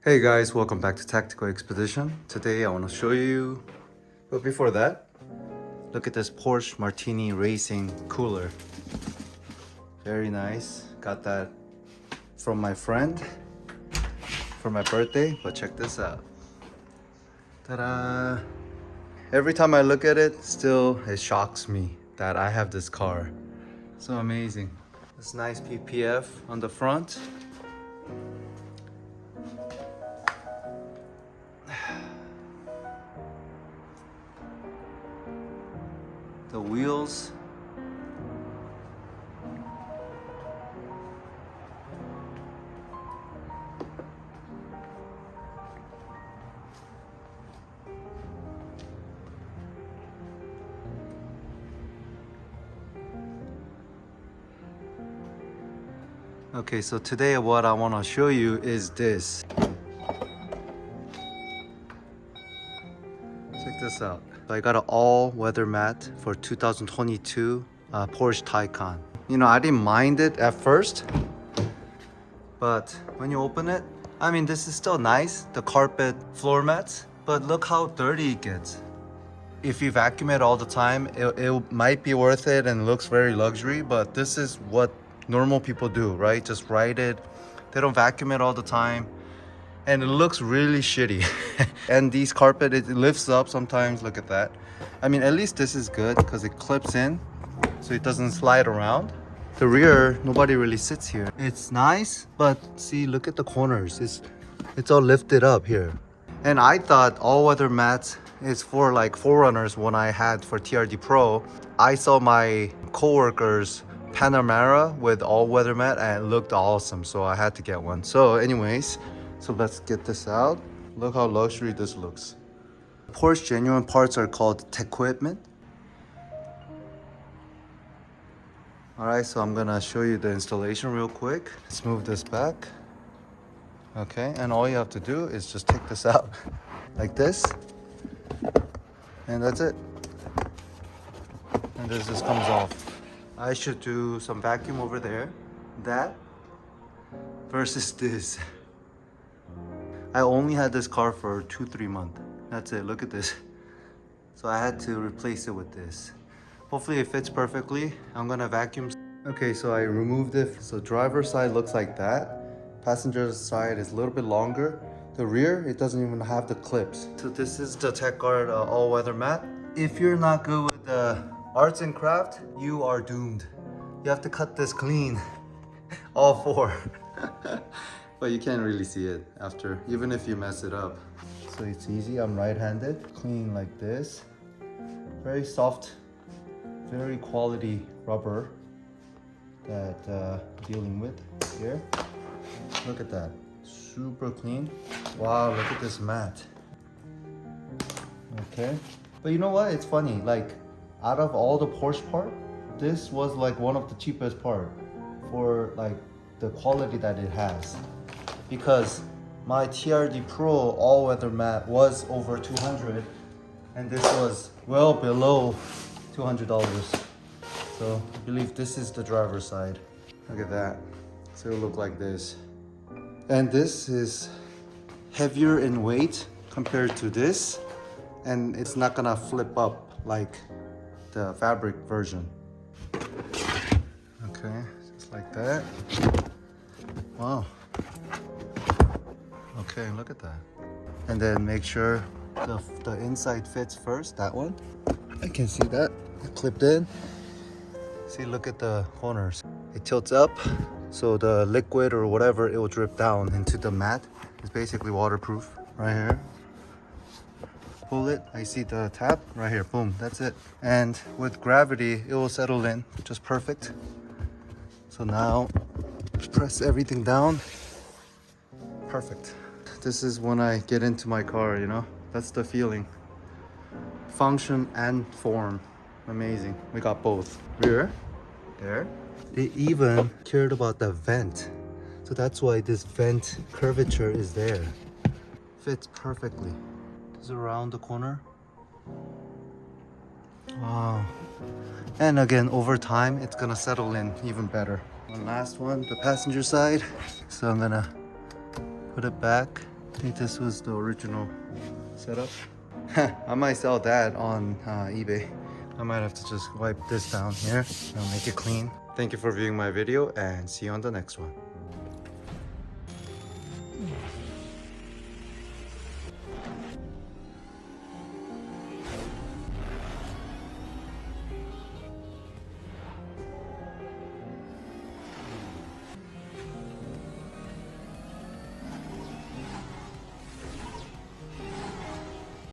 Hey guys, welcome back to Tactical Expedition. Today I want to show you, but before that, look at this Porsche Martini Racing cooler. Very nice. Got that from my friend for my birthday, but check this out. Ta-da! Every time I look at it, still it shocks me that I have this car. So amazing. This nice PPF on the front. The wheels. Okay, so today what I want to show you is this. Check this out. So I got an all-weather mat for 2022 Porsche Taycan. You know, I didn't mind it at first, but when you open it, I mean, this is still nice, the carpet floor mats, but look how dirty it gets. If you vacuum it all the time, it might be worth it and looks very luxury, but this is what normal people do, right? Just ride it. They don't vacuum it all the time. And it looks really shitty. And these carpet, it lifts up sometimes. Look at that. I mean, at least this is good because it clips in so it doesn't slide around. The rear, nobody really sits here. It's nice, but see, look at the corners. It's all lifted up here. And I thought all-weather mats is for like forerunners when I had for TRD Pro. I saw my coworkers Panoramic with all-weather mat and it looked awesome, so I had to get one. So anyways, so let's get this out. Look how luxury this looks. Porsche genuine parts are called TechEquipment. Alright, so I'm gonna show you the installation real quick. Let's move this back. Okay, and all you have to do is just take this out like this. And that's it. And this just comes off. I should do some vacuum over there. That versus this. I only had this car for 2-3 months. That's it, look at this. So I had to replace it with this. Hopefully it fits perfectly. I'm gonna vacuum. Okay, so I removed it. So driver's side looks like that. Passenger side is a little bit longer. The rear, it doesn't even have the clips. So this is the TechArt all-weather mat. If you're not good with arts and craft, you are doomed. You have to cut this clean, all four. But you can't really see it after, even if you mess it up. So it's easy, I'm right-handed, clean like this. Very soft, very quality rubber that dealing with here. Look at that, super clean. Wow, look at this mat. Okay, but you know what, it's funny, like out of all the Porsche part, this was like one of the cheapest part for like the quality that it has. Because my TRD Pro all-weather mat was over $200 and this was well below $200. So I believe this is the driver's side. Look at that. So it'll look like this. And this is heavier in weight compared to this, and it's not gonna flip up like the fabric version. Okay, just like that. Wow. Okay, look at that. And then make sure the inside fits first, that one. I can see that, it clipped in. See, look at the corners. It tilts up, so the liquid or whatever, it will drip down into the mat. It's basically waterproof, right here. Pull it, I see the tap, right here, boom, that's it. And with gravity, it will settle in just perfect. So now, press everything down, perfect. This is when I get into my car, you know? That's the feeling. Function and form. Amazing. We got both. Rear, there. They even cared about the vent. So that's why this vent curvature is there. Fits perfectly. This is around the corner. Wow. And again, over time, it's gonna settle in even better. One last one, the passenger side. So I'm gonna put it back I think this was the original setup. I might sell that on eBay. I might have to just wipe this down here and make it clean. Thank you for viewing my video and see you on the next one.